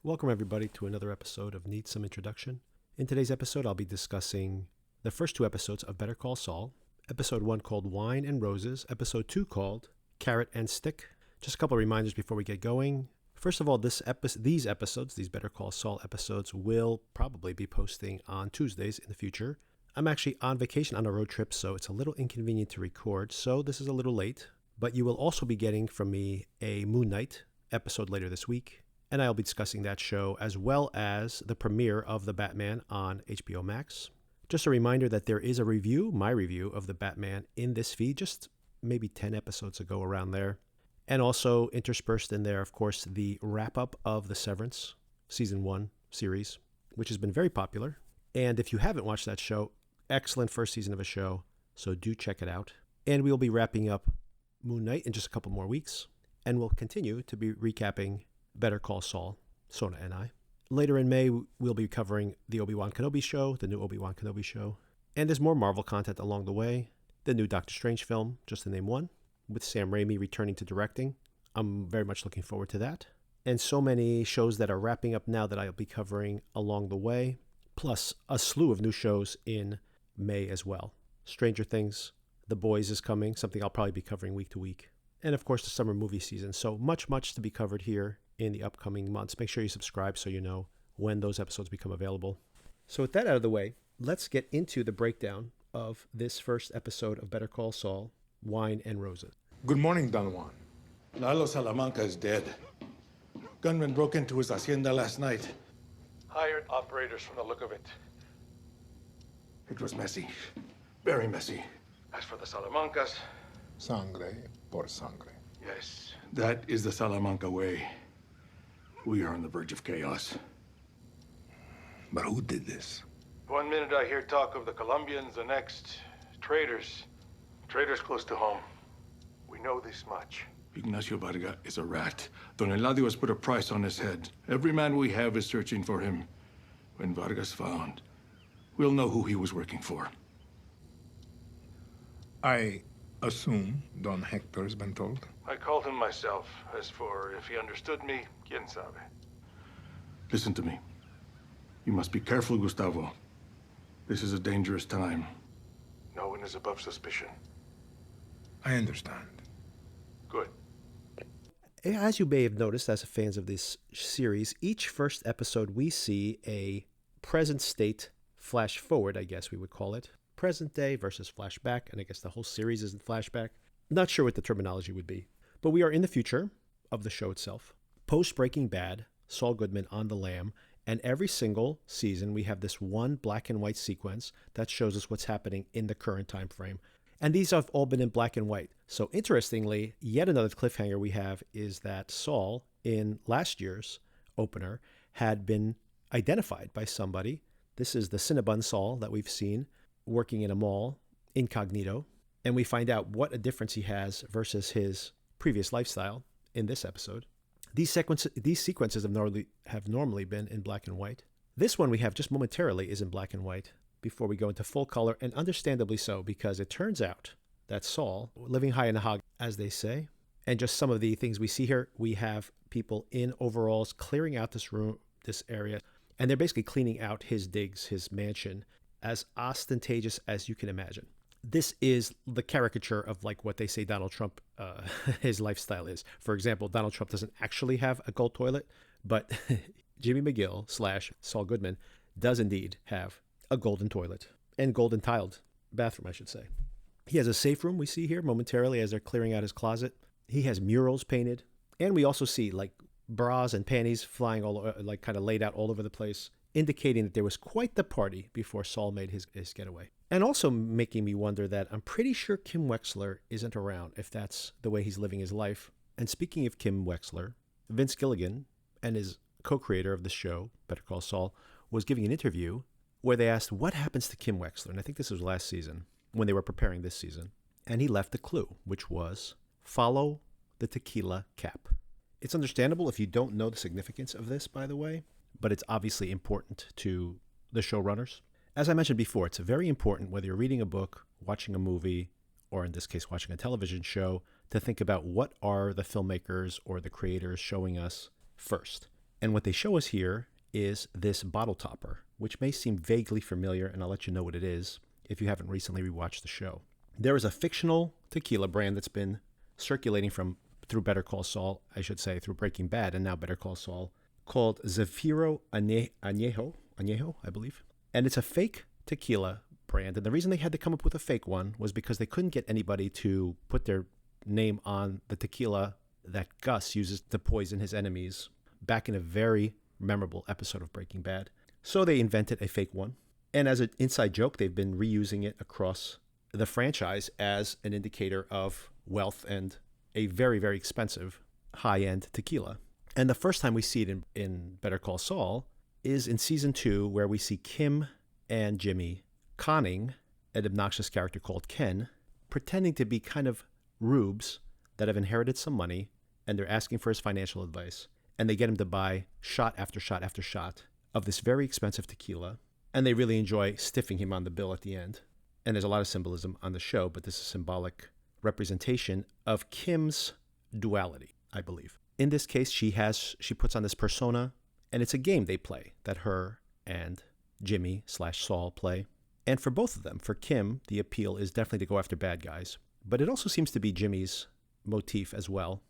Welcome everybody to another episode of Need Some Introduction. In today's episode, I'll be discussing the first two episodes of Better Call Saul. Episode 1 called Wine and Roses. Episode 2 called Carrot and Stick. Just a couple of reminders before we get going. First of all, these Better Call Saul episodes, will probably be posting on Tuesdays in the future. I'm actually on vacation on a road trip, so it's a little inconvenient to record, so this is a little late. But you will also be getting from me a Moon Knight episode later this week, and I'll be discussing that show as well as the premiere of The Batman on HBO Max. Just a reminder that there is a review, my review of The Batman in this feed, just maybe 10 episodes ago around there. And also interspersed in there, of course, the wrap-up of the Severance Season 1 series, which has been very popular. And if you haven't watched that show, excellent first season of a show, so do check it out. And we'll be wrapping up Moon Knight in just a couple more weeks, and we'll continue to be recapping Better Call Saul, Sona and I. Later in May, we'll be covering the Obi-Wan Kenobi show, the new Obi-Wan Kenobi show. And there's more Marvel content along the way. The new Doctor Strange film, just to name one, with Sam Raimi returning to directing. I'm very much looking forward to that. And so many shows that are wrapping up now that I'll be covering along the way, plus a slew of new shows in May as well. Stranger Things, The Boys is coming, something I'll probably be covering week to week. And of course, the summer movie season. So much to be covered here in the upcoming months. Make sure you subscribe so you know when those episodes become available. So with that out of the way, let's get into the breakdown of this first episode of Better Call Saul, Wine and Roses. Good morning, Don Juan. Lalo Salamanca is dead. Gunmen broke into his hacienda last night. Hired operators from the look of it. It was messy. Very messy. As for the Salamancas... Sangre por sangre. Yes, that is the Salamanca way. We are on the verge of chaos. But who did this? One minute I hear talk of the Colombians, the next, traitors. Traitors close to home. We know this much. Ignacio Varga is a rat. Don Eladio has put a price on his head. Every man we have is searching for him. When Varga's found, we'll know who he was working for. I assume Don Hector's been told. I called him myself. As for if he understood me, quien sabe. Listen to me. You must be careful, Gustavo. This is a dangerous time. No one is above suspicion. I understand. Good. As you may have noticed as fans of this series, each first episode we see a present state flash forward, I guess we would call it. Present day versus flashback, and I guess the whole series is in flashback. Not sure what the terminology would be. But we are in the future of the show itself. Post-Breaking Bad, Saul Goodman on the lam, and every single season we have this one black and white sequence that shows us what's happening in the current time frame. And these have all been in black and white. So interestingly, yet another cliffhanger we have is that Saul, in last year's opener, had been identified by somebody. This is the Cinnabon Saul that we've seen working in a mall, incognito. And we find out what a difference he has versus his previous lifestyle in this episode. These sequences have normally been in black and white. This one we have just momentarily is in black and white before we go into full color, and understandably so, because it turns out that Saul, living high in the hog, as they say, and just some of the things we see here, we have people in overalls clearing out this room, this area, and they're basically cleaning out his digs, his mansion, as ostentatious as you can imagine. This is the caricature of like what they say Donald Trump, his lifestyle is. For example, Donald Trump doesn't actually have a gold toilet, but Jimmy McGill / Saul Goodman does indeed have a golden toilet and golden tiled bathroom, I should say. He has a safe room we see here momentarily as they're clearing out his closet. He has murals painted, and we also see like bras and panties flying all like kind of laid out all over the place, indicating that there was quite the party before Saul made his getaway. And also making me wonder that I'm pretty sure Kim Wexler isn't around if that's the way he's living his life. And speaking of Kim Wexler, Vince Gilligan and his co-creator of the show, Better Call Saul, was giving an interview where they asked what happens to Kim Wexler. And I think this was last season when they were preparing this season. And he left a clue, which was follow the tequila cap. It's understandable if you don't know the significance of this, by the way, but it's obviously important to the showrunners. As I mentioned before, it's very important whether you're reading a book, watching a movie, or in this case, watching a television show, to think about what are the filmmakers or the creators showing us first. And what they show us here is this bottle topper, which may seem vaguely familiar, and I'll let you know what it is if you haven't recently rewatched the show. There is a fictional tequila brand that's been circulating through Better Call Saul, I should say, through Breaking Bad and now Better Call Saul, called Zafiro Añejo, I believe. And it's a fake tequila brand. And the reason they had to come up with a fake one was because they couldn't get anybody to put their name on the tequila that Gus uses to poison his enemies back in a very memorable episode of Breaking Bad. So they invented a fake one. And as an inside joke, they've been reusing it across the franchise as an indicator of wealth and a very, very expensive high-end tequila. And the first time we see it in Better Call Saul is in season 2, where we see Kim and Jimmy conning an obnoxious character called Ken, pretending to be kind of rubes that have inherited some money, and they're asking for his financial advice. And they get him to buy shot after shot after shot of this very expensive tequila, and they really enjoy stiffing him on the bill at the end. And there's a lot of symbolism on the show, but this is a symbolic representation of Kim's duality, I believe. In this case, she puts on this persona, and it's a game they play that her and Jimmy/Saul play. And for both of them, for Kim, the appeal is definitely to go after bad guys. But it also seems to be Jimmy's motif as well,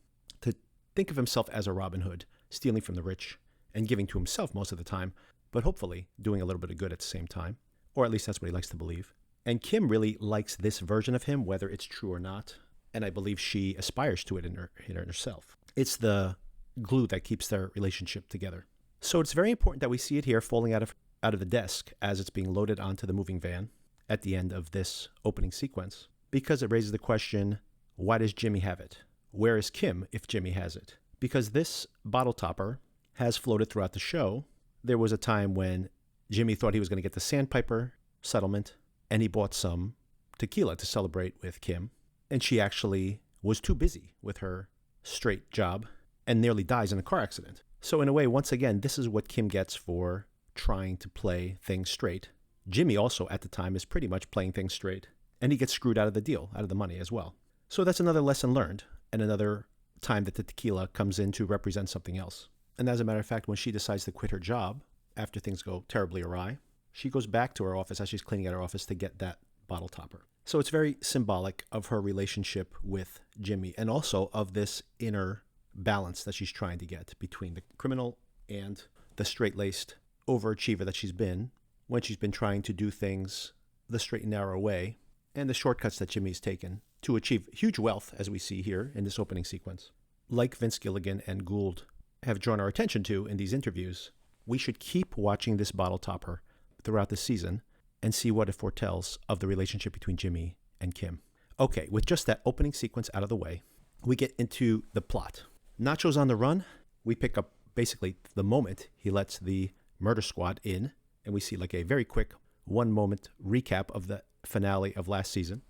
to think of himself as a Robin Hood, stealing from the rich and giving to himself most of the time, but hopefully doing a little bit of good at the same time. Or at least that's what he likes to believe. And Kim really likes this version of him, whether it's true or not. And I believe she aspires to it in herself. It's the glue that keeps their relationship together. So it's very important that we see it here falling out of the desk as it's being loaded onto the moving van at the end of this opening sequence, because it raises the question, why does Jimmy have it? Where is Kim if Jimmy has it? Because this bottle topper has floated throughout the show. There was a time when Jimmy thought he was going to get the Sandpiper settlement, and he bought some tequila to celebrate with Kim. And she actually was too busy with her straight job and nearly dies in a car accident. So in a way, once again, this is what Kim gets for trying to play things straight. Jimmy also at the time is pretty much playing things straight, and he gets screwed out of the deal, out of the money as well. So that's another lesson learned, and another time that the tequila comes in to represent something else. And as a matter of fact, when she decides to quit her job after things go terribly awry, she goes back to her office as she's cleaning out her office to get that bottle topper. So it's very symbolic of her relationship with Jimmy, and also of this inner balance that she's trying to get between the criminal and the straight-laced overachiever that she's been when she's been trying to do things the straight and narrow way, and the shortcuts that Jimmy's taken to achieve huge wealth, as we see here in this opening sequence. Like Vince Gilligan and Gould have drawn our attention to in these interviews, we should keep watching this bottle topper throughout the season and see what it foretells of the relationship between Jimmy and Kim. Okay, with just that opening sequence out of the way, we get into the plot. Nacho's on the run. We pick up basically the moment he lets the murder squad in, and we see like a very quick 1-moment recap of the finale of last season.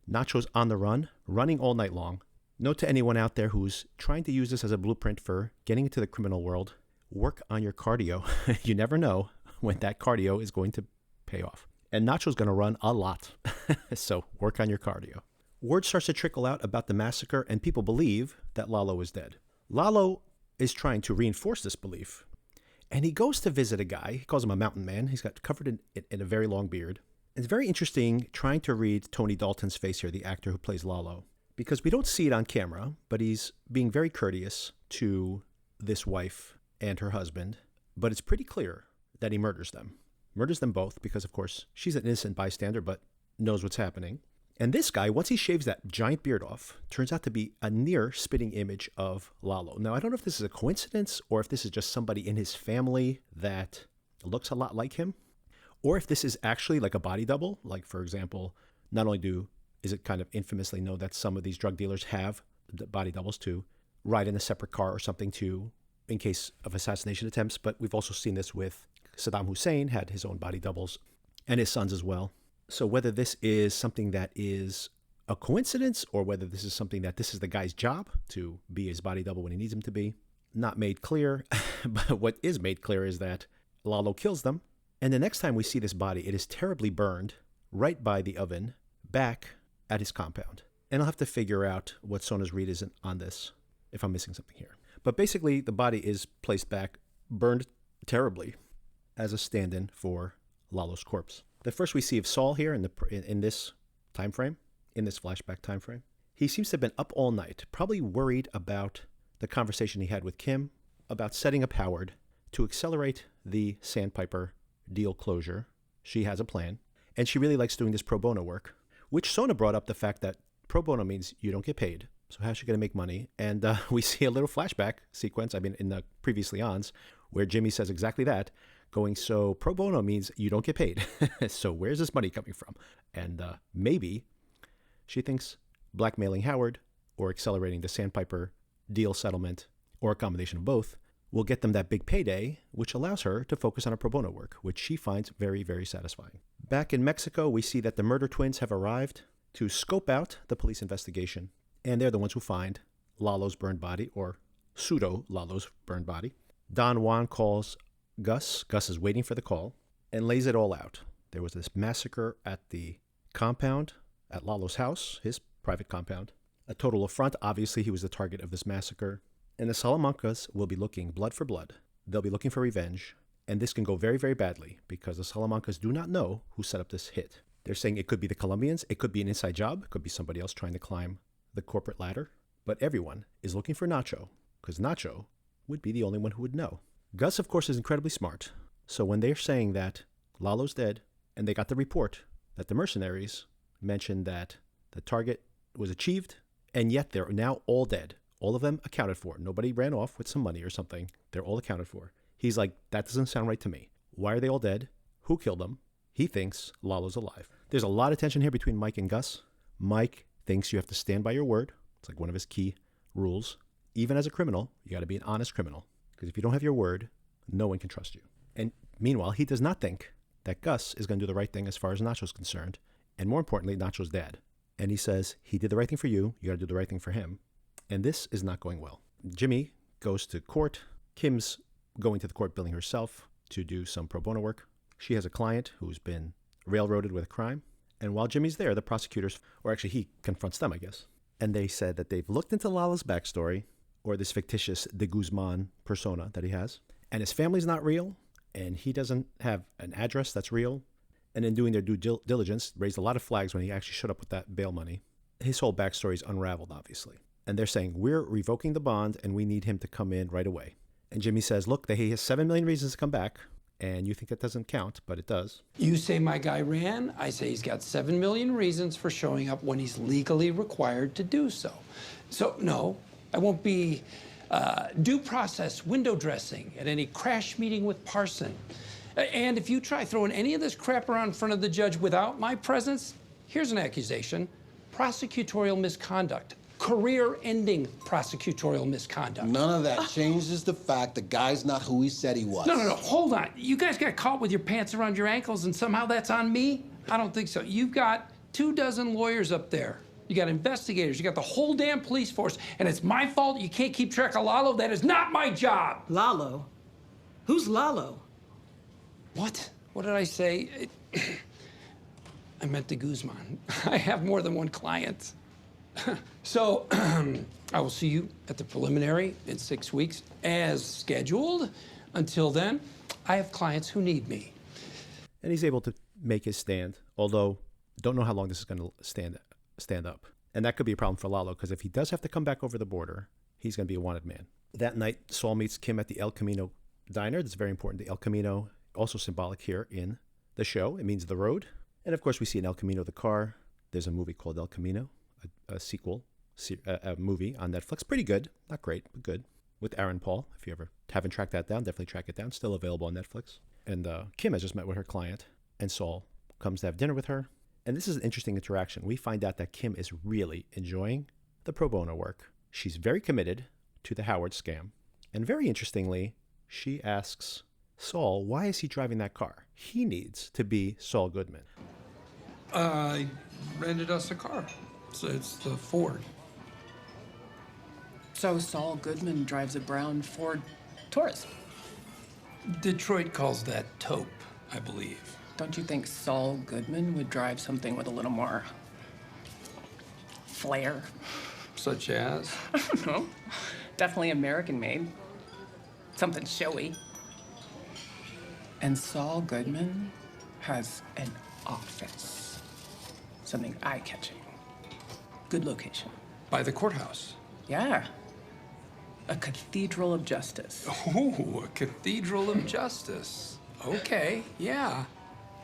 Nacho's on the run, running all night long. Note to anyone out there who's trying to use this as a blueprint for getting into the criminal world, work on your cardio. You never know when that cardio is going to pay off. And Nacho's going to run a lot, so work on your cardio. Word starts to trickle out about the massacre, and people believe that Lalo is dead. Lalo is trying to reinforce this belief, and he goes to visit a guy. He calls him a mountain man. He's got covered in a very long beard. It's very interesting trying to read Tony Dalton's face here, the actor who plays Lalo, because we don't see it on camera, but he's being very courteous to this wife and her husband, but it's pretty clear that he murders them. Murders them both because, of course, she's an innocent bystander, but knows what's happening. And this guy, once he shaves that giant beard off, turns out to be a near spitting image of Lalo. Now, I don't know if this is a coincidence or if this is just somebody in his family that looks a lot like him, or if this is actually like a body double. Like, for example, not only is it kind of infamously known that some of these drug dealers have body doubles to ride in a separate car or something in case of assassination attempts, but we've also seen this with Saddam Hussein, had his own body doubles, and his sons as well. So whether this is something that is a coincidence or whether this is something that this is the guy's job to be his body double when he needs him to be, not made clear. But what is made clear is that Lalo kills them. And the next time we see this body, it is terribly burned right by the oven back at his compound. And I'll have to figure out what Sona's read is on this if I'm missing something here. But basically, the body is placed back, burned terribly, as a stand-in for Lalo's corpse. The first we see of Saul here in this time frame, in this flashback time frame, he seems to have been up all night, probably worried about the conversation he had with Kim about setting up Howard to accelerate the Sandpiper deal closure. She has a plan, and she really likes doing this pro bono work, which Sona brought up the fact that pro bono means you don't get paid. So how's she going to make money? And we see a little flashback sequence, in the previously ons, where Jimmy says exactly that, going, so pro bono means you don't get paid. So where's this money coming from? And maybe she thinks blackmailing Howard or accelerating the Sandpiper deal settlement, or a combination of both, will get them that big payday, which allows her to focus on her pro bono work, which she finds very, very satisfying. Back in Mexico, we see that the murder twins have arrived to scope out the police investigation, and they're the ones who find Lalo's burned body, or pseudo-Lalo's burned body. Don Juan calls Gus. Gus is waiting for the call and lays it all out. There was this massacre at the compound, at Lalo's house, his private compound. A total affront. Obviously, he was the target of this massacre. And the Salamancas will be looking blood for blood. They'll be looking for revenge. And this can go very, very badly because the Salamancas do not know who set up this hit. They're saying it could be the Colombians. It could be an inside job. It could be somebody else trying to climb the corporate ladder. But everyone is looking for Nacho because Nacho would be the only one who would know. Gus, of course, is incredibly smart. So when they're saying that Lalo's dead and they got the report that the mercenaries mentioned that the target was achieved and yet they're now all dead. All of them accounted for. Nobody ran off with some money or something. They're all accounted for. He's like, that doesn't sound right to me. Why are they all dead? Who killed them? He thinks Lalo's alive. There's a lot of tension here between Mike and Gus. Mike thinks you have to stand by your word. It's like one of his key rules. Even as a criminal, you got to be an honest criminal. Because if you don't have your word, no one can trust you. And meanwhile, he does not think that Gus is going to do the right thing as far as Nacho's concerned. And more importantly, Nacho's dad. And he says, he did the right thing for you. You got to do the right thing for him. And this is not going well. Jimmy goes to court. Kim's going to the court billing herself to do some pro bono work. She has a client who's been railroaded with a crime. And while Jimmy's there, the prosecutors, or actually he confronts them, I guess. And they said that they've looked into Lalo's backstory, or this fictitious De Guzman persona that he has. And his family's not real, and he doesn't have an address that's real. And in doing their due diligence, raised a lot of flags when he actually showed up with that bail money. His whole backstory is unraveled, obviously. And they're saying, we're revoking the bond, and we need him to come in right away. And Jimmy says, look, he has 7 million reasons to come back, and you think that doesn't count, but it does. You say my guy ran. I say he's got 7 million reasons for showing up when he's legally required to do so. So, no, I won't be due process window dressing at any crash meeting with Parson. And if you try throwing any of this crap around in front of the judge without my presence, here's an accusation: prosecutorial misconduct. Career-ending prosecutorial misconduct. None of that changes the fact the guy's not who he said he was. No, hold on. You guys got caught with your pants around your ankles and somehow that's on me? I don't think so. You've got 24 lawyers up there. You got investigators. You got the whole damn police force. And it's my fault you can't keep track of Lalo. That is not my job. Lalo? Who's Lalo? What? What did I say? I meant De Guzman. I have more than one client. So, I will see you at the preliminary in 6 weeks, as scheduled. Until then, I have clients who need me. And he's able to make his stand, although don't know how long this is going to stand up. And that could be a problem for Lalo, because if he does have to come back over the border, he's going to be a wanted man. That night, Saul meets Kim at the El Camino diner. That's very important. The El Camino, also symbolic here in the show. It means the road. And of course, we see in El Camino the car. There's a movie called El Camino, a sequel, a movie on Netflix. Pretty good. Not great, but good. With Aaron Paul. If you ever haven't tracked that down, definitely track it down. Still available on Netflix. And Kim has just met with her client, and Saul comes to have dinner with her. And this is an interesting interaction. We find out that Kim is really enjoying the pro bono work. She's very committed to the Howard scam. And very interestingly, she asks Saul, why is he driving that car? He needs to be Saul Goodman. I rented us a car. So it's the Ford. So Saul Goodman drives a brown Ford Taurus. Detroit calls that taupe, I believe. Don't you think Saul Goodman would drive something with a little more flair? Such as? I don't know. Definitely American made. Something showy. And Saul Goodman has an office. Something eye-catching. Good location. By the courthouse. Yeah. A cathedral of justice. Oh, a cathedral of justice. Okay, yeah.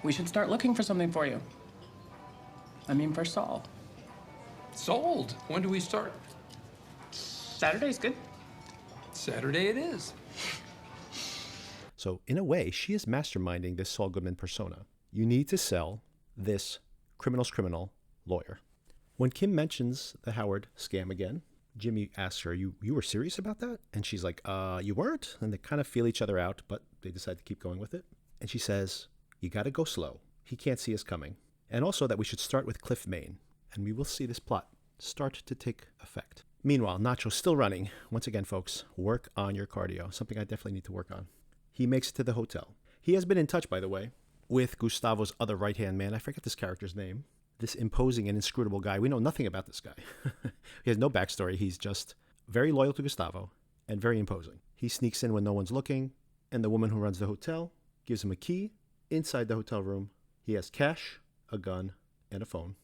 We should start looking for something for you. I mean, for Saul. Sold. When do we start? Saturday's good. Saturday it is. So in a way, she is masterminding this Saul Goodman persona. You need to sell this criminal's criminal lawyer. When Kim mentions the Howard scam again, Jimmy asks her, you were serious about that? And she's like, you weren't? And they kind of feel each other out, but they decide to keep going with it. And she says, you got to go slow. He can't see us coming. And also that we should start with Cliff, Maine. And we will see this plot start to take effect. Meanwhile, Nacho's still running. Once again, folks, work on your cardio. Something I definitely need to work on. He makes it to the hotel. He has been in touch, by the way, with Gustavo's other right-hand man. I forget this character's name. This imposing and inscrutable guy. We know nothing about this guy. He has no backstory. He's just very loyal to Gustavo and very imposing. He sneaks in when no one's looking, and the woman who runs the hotel gives him a key. Inside the hotel room, he has cash, a gun, and a phone.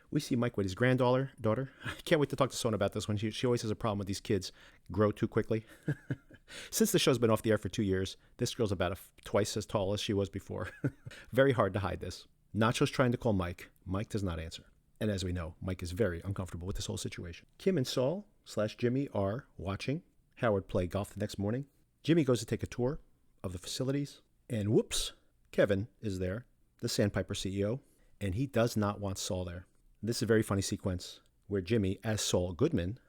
We see Mike with his granddaughter. I can't wait to talk to Sona about this one. She always has a problem with these kids grow too quickly. Since the show's been off the air for 2 years, this girl's about twice as tall as she was before. Very hard to hide this. Nacho's trying to call Mike. Mike does not answer. And as we know, Mike is very uncomfortable with this whole situation. Kim and Saul/Jimmy are watching Howard play golf the next morning. Jimmy goes to take a tour of the facilities. And whoops, Kevin is there, the Sandpiper CEO. And he does not want Saul there. This is a very funny sequence where Jimmy, as Saul Goodman,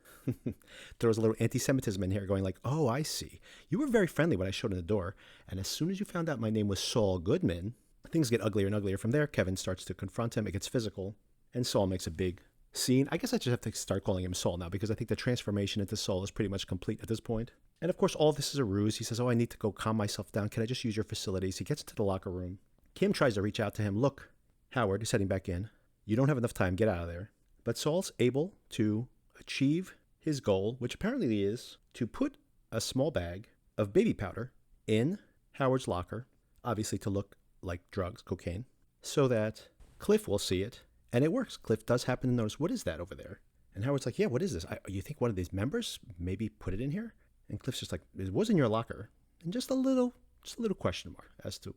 throws a little anti-Semitism in here going like, oh, I see. You were very friendly when I showed in the door. And as soon as you found out my name was Saul Goodman, things get uglier and uglier from there. Kevin starts to confront him. It gets physical. And Saul makes a big scene. I guess I just have to start calling him Saul now because I think the transformation into Saul is pretty much complete at this point. And of course, all this is a ruse. He says, oh, I need to go calm myself down. Can I just use your facilities? He gets into the locker room. Kim tries to reach out to him. Look, Howard is heading back in. You don't have enough time. Get out of there. But Saul's able to achieve his goal, which apparently is to put a small bag of baby powder in Howard's locker, obviously to look like drugs, cocaine, so that Cliff will see it. And it works. Cliff does happen to notice, what is that over there? And Howard's like, yeah, what is this? You think one of these members maybe put it in here? And Cliff's just like, it was in your locker. And just a little question mark as to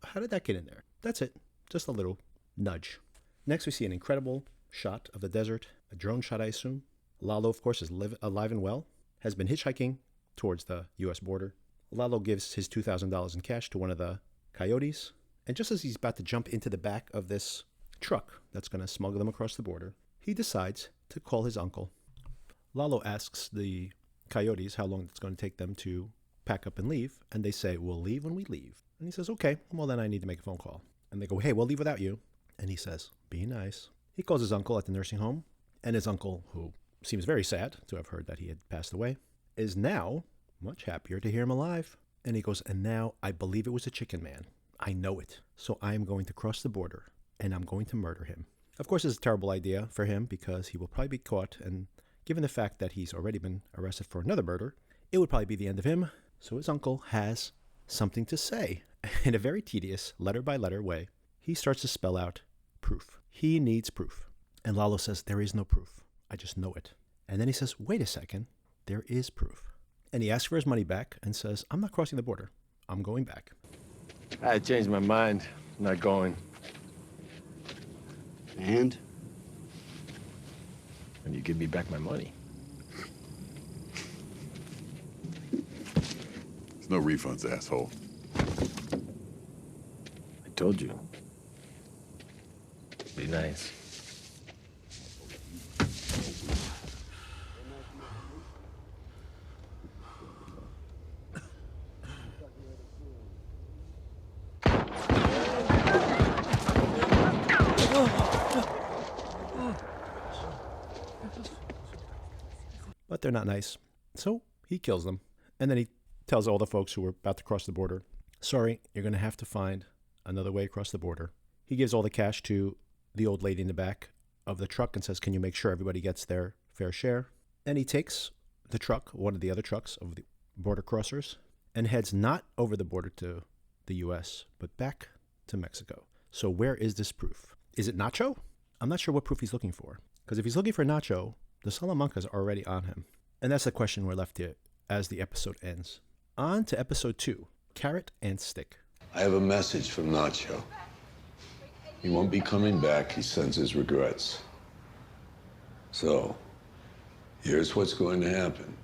how did that get in there? That's it. Just a little nudge. Next, we see an incredible shot of the desert, a drone shot, I assume. Lalo, of course, is alive and well, has been hitchhiking towards the U.S. border. Lalo gives his $2,000 in cash to one of the coyotes. And just as he's about to jump into the back of this truck that's going to smuggle them across the border, he decides to call his uncle. Lalo asks the coyotes how long it's going to take them to pack up and leave. And they say, we'll leave when we leave. And he says, okay, well, then I need to make a phone call. And they go, hey, we'll leave without you. And he says, be nice. He calls his uncle at the nursing home. And his uncle, who seems very sad to have heard that he had passed away, is now much happier to hear him alive. And he goes, and now I believe it was a chicken man. I know it. So I am going to cross the border and I'm going to murder him. Of course, it's a terrible idea for him because he will probably be caught. And given the fact that he's already been arrested for another murder, it would probably be the end of him. So his uncle has something to say in a very tedious letter by letter way. He starts to spell out proof. He needs proof. And Lalo says, there is no proof. I just know it. And then he says, wait a second. There is proof. And he asks for his money back and says, I'm not crossing the border. I'm going back. I changed my mind. I'm not going. And? And you give me back my money. There's no refunds, asshole. I told you. Be nice. But they're not nice. So he kills them. And then he tells all the folks who were about to cross the border, sorry, you're going to have to find another way across the border. He gives all the cash to the old lady in the back of the truck and says, can you make sure everybody gets their fair share? And he takes the truck, one of the other trucks of the border crossers, and heads not over the border to the U.S., but back to Mexico. So where is this proof? Is it Nacho? I'm not sure what proof he's looking for. Because if he's looking for Nacho, the Salamancas are already on him. And that's the question we're left to as the episode ends. On to episode 2, Carrot and Stick. I have a message from Nacho. He won't be coming back. He sends his regrets. So, here's what's going to happen.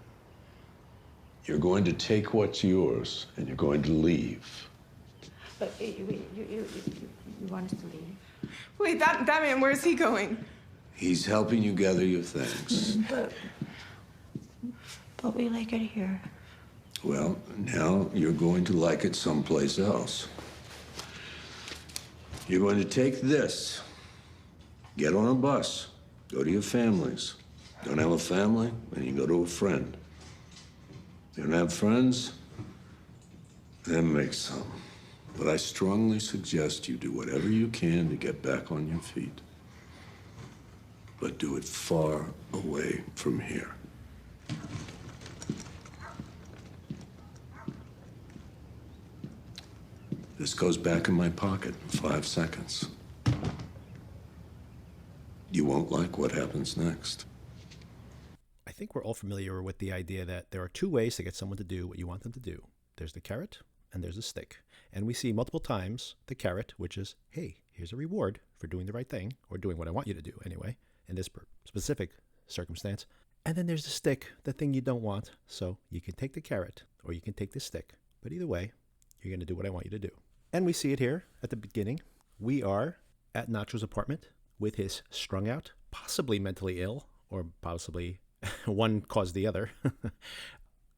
You're going to take what's yours, and you're going to leave. But you want us to leave? Wait, that man, where's he going? He's helping you gather your things. But we like it here. Well, now you're going to like it someplace else. You're going to take this, get on a bus, go to your families. Don't have a family, then you go to a friend. You don't have friends, then make some. But I strongly suggest you do whatever you can to get back on your feet. But do it far away from here. This goes back in my pocket in 5 seconds. You won't like what happens next. I think we're all familiar with the idea that there are 2 ways to get someone to do what you want them to do. There's the carrot and there's the stick. And we see multiple times the carrot, which is, hey, here's a reward for doing the right thing, or doing what I want you to do anyway, in this specific circumstance. And then there's the stick, the thing you don't want. So you can take the carrot or you can take the stick. But either way, you're going to do what I want you to do. And we see it here at the beginning. We are at Nacho's apartment with his strung out, possibly mentally ill, or possibly one caused the other,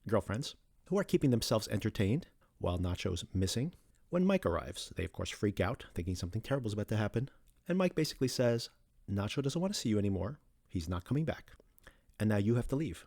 girlfriends, who are keeping themselves entertained while Nacho's missing. When Mike arrives, they of course freak out, thinking something terrible is about to happen. And Mike basically says, Nacho doesn't want to see you anymore. He's not coming back. And now you have to leave.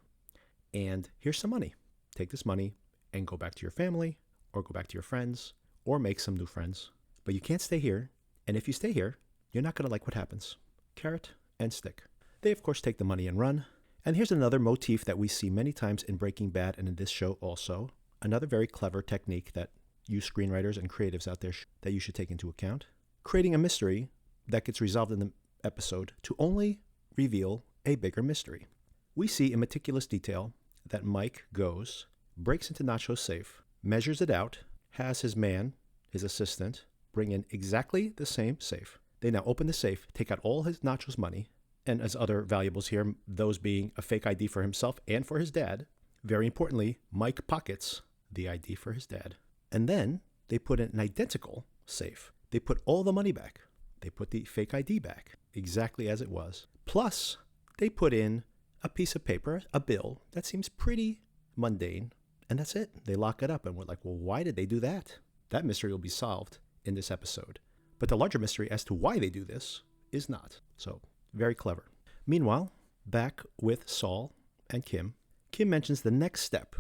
And here's some money. Take this money and go back to your family, or go back to your friends, or make some new friends. But you can't stay here. And if you stay here, you're not going to like what happens. Carrot and stick. They, of course, take the money and run. And here's another motif that we see many times in Breaking Bad and in this show also. Another very clever technique that you screenwriters and creatives out there that you should take into account. Creating a mystery that gets resolved in the episode to only reveal a bigger mystery. We see in meticulous detail that Mike goes, breaks into Nacho's safe, measures it out, has his man, his assistant, bring in exactly the same safe. They now open the safe, take out all his Nacho's money, and as other valuables here, those being a fake ID for himself and for his dad. Very importantly, Mike pockets the ID for his dad. And then they put in an identical safe. They put all the money back. They put the fake ID back, exactly as it was. Plus, they put in a piece of paper, a bill, that seems pretty mundane. And that's it. They lock it up. And we're like, well, why did they do that? That mystery will be solved in this episode. But the larger mystery as to why they do this is not. So, very clever. Meanwhile, back with Saul and Kim. Kim mentions the next step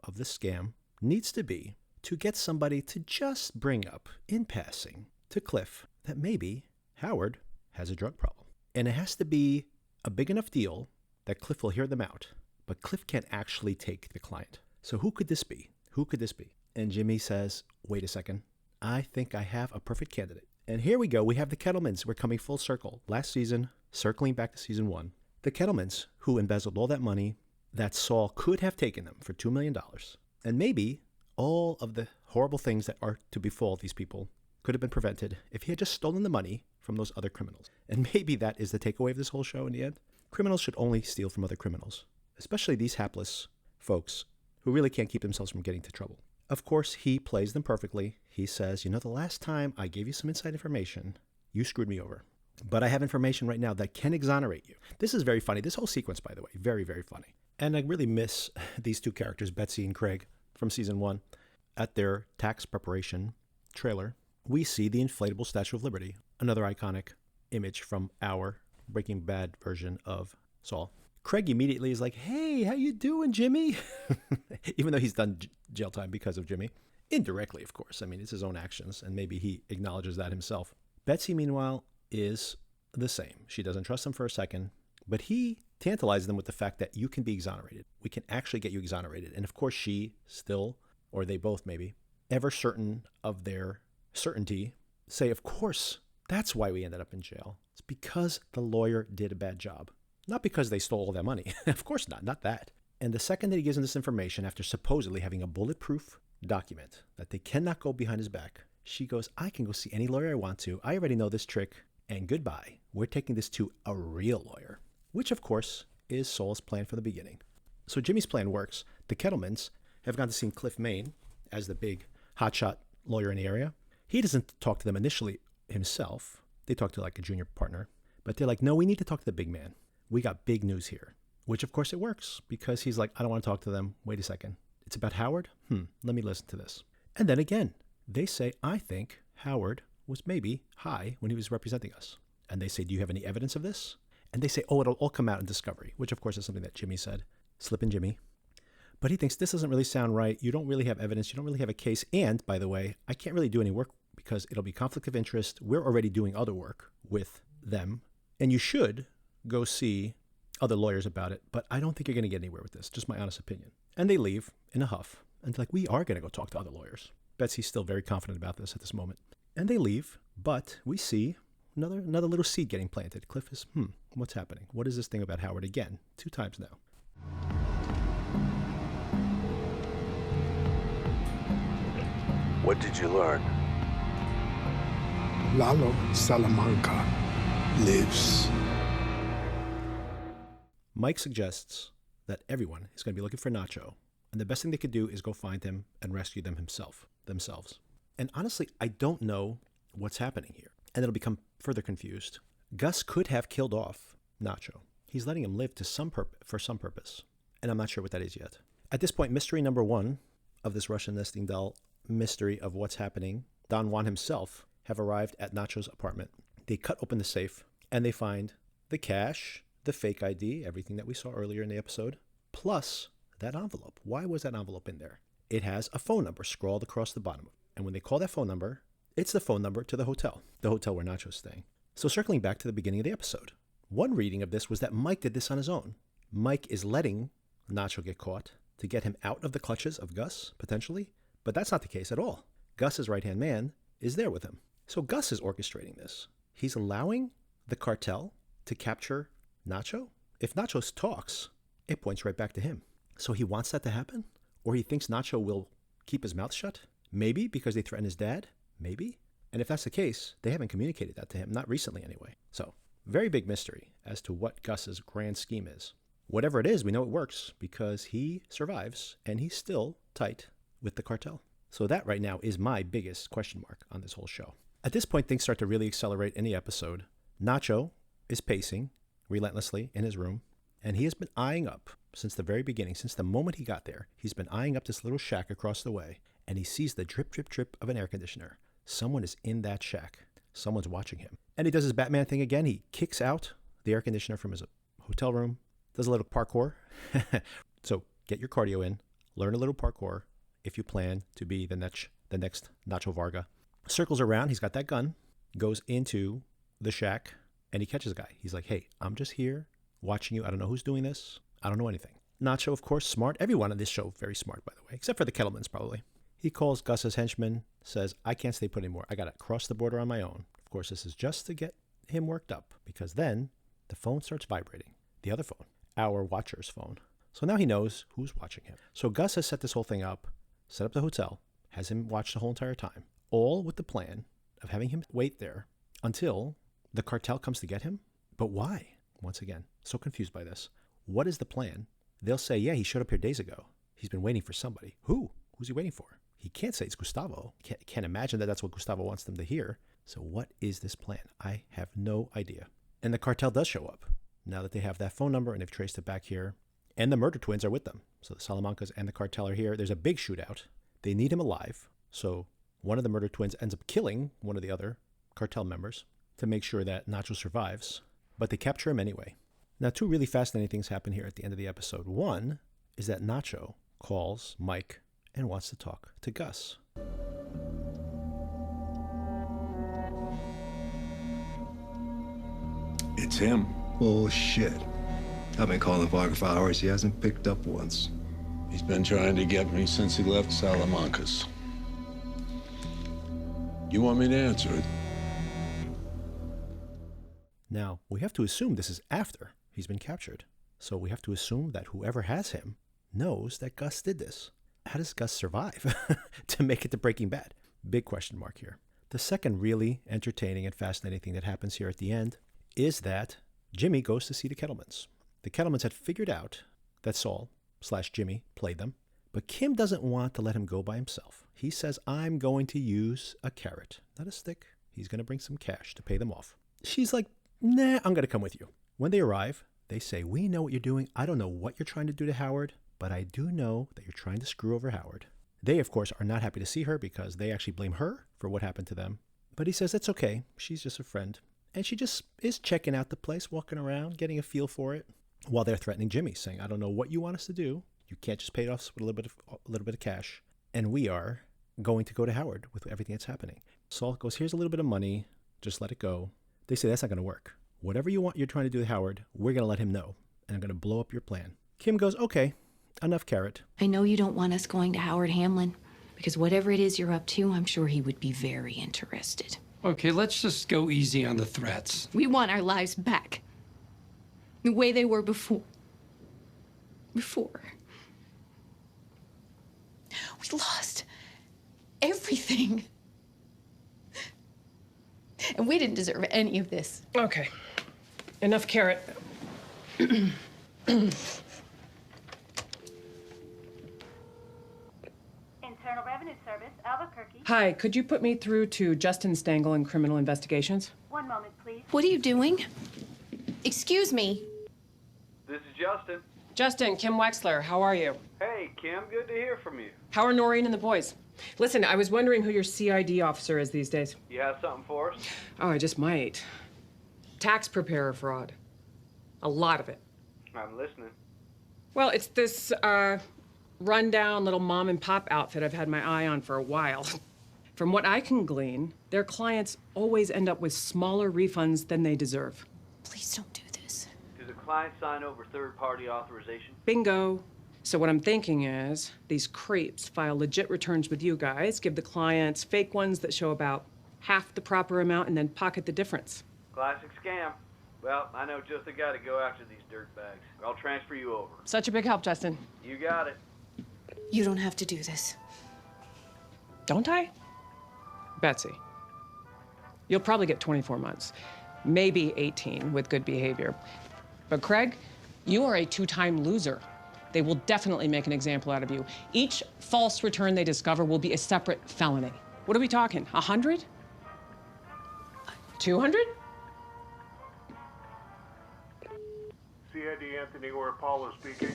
of the scam needs to be to get somebody to just bring up, in passing, to Cliff that maybe Howard has a drug problem. And it has to be a big enough deal that Cliff will hear them out. But Cliff can't actually take the client. So who could this be? Who could this be? And Jimmy says, wait a second. I think I have a perfect candidate. And here we go. We have the Kettlemans. We're coming full circle. Last season, circling back to season 1. The Kettlemans, who embezzled all that money that Saul could have taken them for $2 million. And maybe all of the horrible things that are to befall these people could have been prevented if he had just stolen the money from those other criminals. And maybe that is the takeaway of this whole show in the end. Criminals should only steal from other criminals, especially these hapless folks who really can't keep themselves from getting into trouble. Of course, he plays them perfectly. He says, you know, the last time I gave you some inside information, you screwed me over. But I have information right now that can exonerate you. This is very funny. This whole sequence, by the way, very, very funny. And I really miss these two characters, Betsy and Craig, from season 1. At their tax preparation trailer, we see the inflatable Statue of Liberty, another iconic image from our Breaking Bad version of Saul. Craig immediately is like, hey, how you doing, Jimmy? Even though he's done jail time because of Jimmy. Indirectly, of course. I mean, it's his own actions, and maybe he acknowledges that himself. Betsy, meanwhile, is the same. She doesn't trust him for a second, but he tantalizes them with the fact that you can be exonerated. We can actually get you exonerated. And of course, she still, or they both maybe, ever certain of their certainty, say, of course, that's why we ended up in jail. It's because the lawyer did a bad job. Not because they stole all that money. Of course not that. And the second that he gives them this information, after supposedly having a bulletproof document that they cannot go behind his back, she goes, I can go see any lawyer I want to. I already know this trick. And goodbye. We're taking this to a real lawyer. Which, of course, is Saul's plan from the beginning. So Jimmy's plan works. The Kettlemans have gone to see Cliff Main as the big hotshot lawyer in the area. He doesn't talk to them initially himself. They talk to like a junior partner. But they're like, no, we need to talk to the big man. We got big news here. Which, of course, it works because he's like, I don't want to talk to them. Wait a second. It's about Howard? Let me listen to this. And then again, they say, I think Howard was maybe high when he was representing us. And they say, do you have any evidence of this? And they say, oh, it'll all come out in discovery, which, of course, is something that Jimmy said. Slippin' Jimmy. But he thinks this doesn't really sound right. You don't really have evidence. You don't really have a case. And, by the way, I can't really do any work because it'll be conflict of interest. We're already doing other work with them. And you should go see other lawyers about it, but I don't think you're going to get anywhere with this. Just my honest opinion. And they leave in a huff. And they're like, we are going to go talk to other lawyers. Betsy's still very confident about this at this moment. And they leave, but we see another little seed getting planted. Cliff is, what's happening? What is this thing about Howard again? 2 times now. What did you learn? Lalo Salamanca lives. Mike suggests that everyone is going to be looking for Nacho, and the best thing they could do is go find him and rescue them themselves. And honestly, I don't know what's happening here, and it'll become further confused. Gus could have killed off Nacho. He's letting him live for some purpose, and I'm not sure what that is yet. At this point, mystery number 1 of this Russian nesting doll mystery of what's happening, Don Juan himself have arrived at Nacho's apartment. They cut open the safe, and they find the cash, the fake ID, everything that we saw earlier in the episode, plus that envelope. Why was that envelope in there? It has a phone number scrawled across the bottom. And when they call that phone number, it's the phone number to the hotel where Nacho's staying. So circling back to the beginning of the episode, one reading of this was that Mike did this on his own. Mike is letting Nacho get caught to get him out of the clutches of Gus, potentially, but that's not the case at all. Gus's right-hand man is there with him. So Gus is orchestrating this. He's allowing the cartel to capture Nacho. If Nacho talks, it points right back to him. So he wants that to happen? Or he thinks Nacho will keep his mouth shut? Maybe because they threaten his dad? Maybe. And if that's the case, they haven't communicated that to him, not recently anyway. So, very big mystery as to what Gus's grand scheme is. Whatever it is, we know it works because he survives and he's still tight with the cartel. So that right now is my biggest question mark on this whole show. At this point, things start to really accelerate in the episode. Nacho is pacing relentlessly in his room, and he has been eyeing up since the very beginning, since the moment he got there. He's been eyeing up this little shack across the way, and he sees the drip, drip, drip of an air conditioner. Someone is in that shack. Someone's watching him. And he does his Batman thing again. He kicks out the air conditioner from his hotel room, does a little parkour. So get your cardio in, learn a little parkour if you plan to be the next Nacho Varga. Circles around, he's got that gun, goes into the shack, and he catches a guy. He's like, hey, I'm just here watching you. I don't know who's doing this. I don't know anything. Nacho, of course, smart. Everyone on this show, very smart, by the way, except for the Kettlemans, probably. He calls Gus's henchman, says, I can't stay put anymore. I got to cross the border on my own. Of course, this is just to get him worked up, because then the phone starts vibrating. The other phone, our watcher's phone. So now he knows who's watching him. So Gus has set this whole thing up, set up the hotel, has him watch the whole entire time, all with the plan of having him wait there until the cartel comes to get him. But why? Once again, so confused by this. What is the plan? They'll say, yeah, he showed up here days ago. He's been waiting for somebody. Who? Who's he waiting for? He can't say it's Gustavo. Can't imagine that that's what Gustavo wants them to hear. So what is this plan? I have no idea. And the cartel does show up now that they have that phone number and they've traced it back here. And the murder twins are with them. So the Salamancas and the cartel are here. There's a big shootout. They need him alive. So one of the murder twins ends up killing one of the other cartel members to make sure that Nacho survives. But they capture him anyway. Now, 2 really fascinating things happen here at the end of the episode. One is that Nacho calls Mike and wants to talk to Gus. It's him. Bullshit. I've been calling Varga for hours. He hasn't picked up once. He's been trying to get me since he left Salamancas. You want me to answer it? Now, we have to assume this is after he's been captured. So we have to assume that whoever has him knows that Gus did this. How does Gus survive to make it to Breaking Bad? Big question mark here. The second really entertaining and fascinating thing that happens here at the end is that Jimmy goes to see the Kettlemans. The Kettlemans had figured out that Saul/Jimmy played them, but Kim doesn't want to let him go by himself. He says, I'm going to use a carrot, not a stick. He's going to bring some cash to pay them off. She's like, nah, I'm going to come with you. When they arrive, they say, we know what you're doing. I don't know what you're trying to do to Howard, but I do know that you're trying to screw over Howard. They, of course, are not happy to see her because they actually blame her for what happened to them. But he says, it's okay. She's just a friend. And she just is checking out the place, walking around, getting a feel for it, while they're threatening Jimmy, saying, I don't know what you want us to do. You can't just pay us with a little bit of cash. And we are going to go to Howard with everything that's happening. Saul goes, here's a little bit of money. Just let it go. They say, that's not going to work. Whatever you're trying to do to Howard, we're going to let him know. And I'm going to blow up your plan. Kim goes, okay, enough carrot. I know you don't want us going to Howard Hamlin, because whatever it is you're up to, I'm sure he would be very interested. Okay, let's just go easy on the threats. We want our lives back. The way they were before. Before. We lost everything. And we didn't deserve any of this. Okay. Enough carrot. Internal Revenue Service, Albuquerque. Hi, could you put me through to Justin Stengel in Criminal Investigations? One moment, please. What are you doing? Excuse me. This is Justin. Justin, Kim Wexler, how are you? Hey, Kim, good to hear from you. How are Noreen and the boys? Listen, I was wondering who your CID officer is these days. You have something for us? Oh, I just might. Tax preparer fraud. A lot of it. I'm listening. Well, it's this, rundown little mom and pop outfit I've had my eye on for a while. From what I can glean, their clients always end up with smaller refunds than they deserve. Please don't do this. Do the client sign over third-party authorization? Bingo. So what I'm thinking is, these creeps file legit returns with you guys, give the clients fake ones that show about half the proper amount, and then pocket the difference. Classic scam. Well, I know just the guy to go after these dirtbags. I'll transfer you over. Such a big help, Justin. You got it. You don't have to do this. Don't I? Betsy, you'll probably get 24 months, maybe 18 with good behavior. But Craig, you are a two-time loser. They will definitely make an example out of you. Each false return they discover will be a separate felony. What are we talking, 100? 200? CID Anthony or Apollo speaking.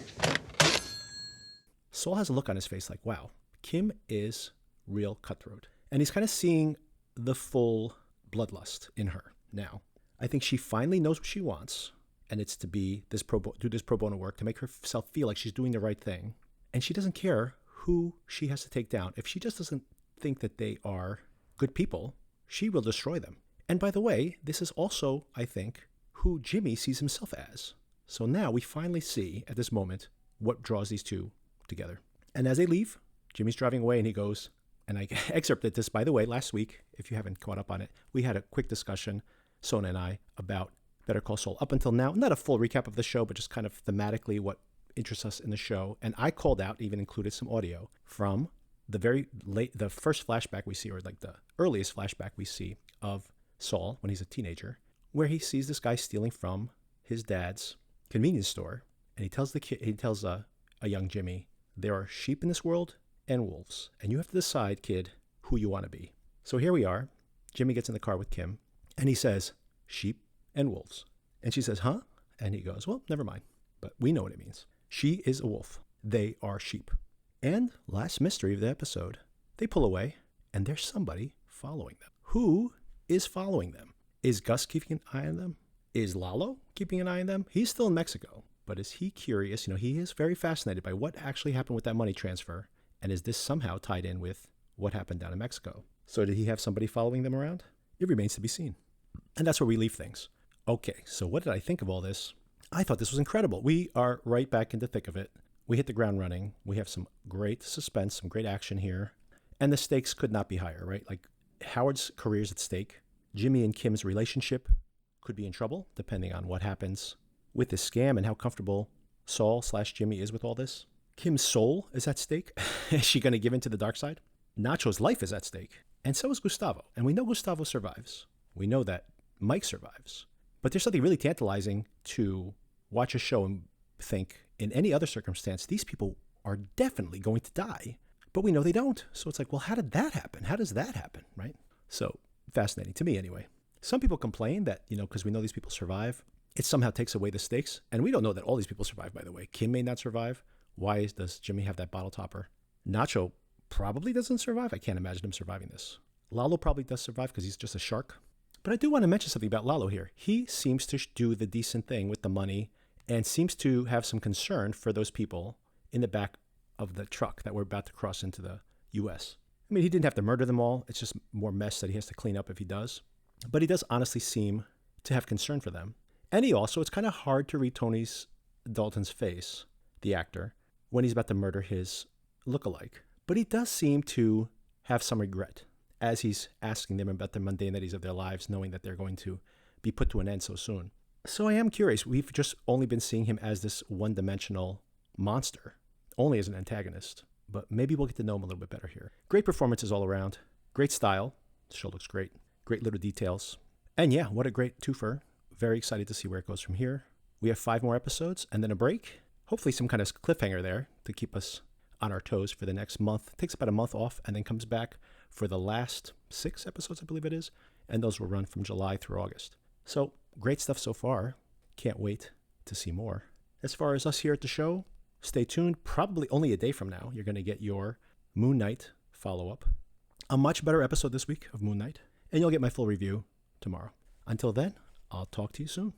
Saul has a look on his face like, wow, Kim is real cutthroat. And he's kind of seeing the full bloodlust in her now. I think she finally knows what she wants, and it's to be do this pro bono work to make herself feel like she's doing the right thing. And she doesn't care who she has to take down. If she just doesn't think that they are good people, she will destroy them. And by the way, this is also, I think, who Jimmy sees himself as. So now we finally see, at this moment, what draws these two together. And as they leave, Jimmy's driving away and he goes, and I excerpted this, by the way, last week, if you haven't caught up on it, we had a quick discussion, Sona and I, about Better Call Saul. Up until now, not a full recap of the show, but just kind of thematically what interests us in the show. And I called out, even included some audio from the the first flashback we see, or like the earliest flashback we see of Saul when he's a teenager, where he sees this guy stealing from his dad's convenience store. And he tells a young Jimmy, there are sheep in this world and wolves, and you have to decide, kid, who you want to be. So here we are. Jimmy gets in the car with Kim, and he says, sheep and wolves. And she says, huh? And he goes, well, never mind. But we know what it means. She is a wolf. They are sheep. And last mystery of the episode, they pull away, and there's somebody following them. Who is following them? Is Gus keeping an eye on them? Is Lalo keeping an eye on them? He's still in Mexico. But is he curious? He is very fascinated by what actually happened with that money transfer. And is this somehow tied in with what happened down in Mexico? So did he have somebody following them around? It remains to be seen. And that's where we leave things. Okay, so what did I think of all this? I thought this was incredible. We are right back in the thick of it. We hit the ground running. We have some great suspense, some great action here. And the stakes could not be higher, right? Like, Howard's career's at stake. Jimmy and Kim's relationship could be in trouble, depending on what happens with this scam and how comfortable Saul/Jimmy is with all this. Kim's soul is at stake. Is she going to give in to the dark side? Nacho's life is at stake. And so is Gustavo. And we know Gustavo survives. We know that Mike survives. But there's something really tantalizing to watch a show and think, in any other circumstance, these people are definitely going to die. But we know they don't. So it's like, well, how did that happen? How does that happen, right? So fascinating to me anyway. Some people complain that, because we know these people survive, it somehow takes away the stakes. And we don't know that all these people survive, by the way. Kim may not survive. Why does Jimmy have that bottle topper? Nacho probably doesn't survive. I can't imagine him surviving this. Lalo probably does survive because he's just a shark. But I do want to mention something about Lalo here. He seems to do the decent thing with the money and seems to have some concern for those people in the back of the truck that were about to cross into the U.S. I mean, he didn't have to murder them all. It's just more mess that he has to clean up if he does. But he does honestly seem to have concern for them. And he also, it's kind of hard to read Tony Dalton's face, the actor, when he's about to murder his lookalike. But he does seem to have some regret as he's asking them about the mundanities of their lives, knowing that they're going to be put to an end so soon. So I am curious. We've just only been seeing him as this one-dimensional monster, only as an antagonist. But maybe we'll get to know him a little bit better here. Great performances all around. Great style. The show looks great. Great little details. And yeah, what a great twofer. Very excited to see where it goes from here. We have 5 more episodes and then a break. Hopefully some kind of cliffhanger there to keep us on our toes for the next month. It takes about a month off and then comes back for the last 6 episodes, I believe it is. And those will run from July through August. So great stuff so far. Can't wait to see more. As far as us here at the show, stay tuned. Probably only a day from now, you're going to get your Moon Knight follow-up. A much better episode this week of Moon Knight. And you'll get my full review tomorrow. Until then, I'll talk to you soon.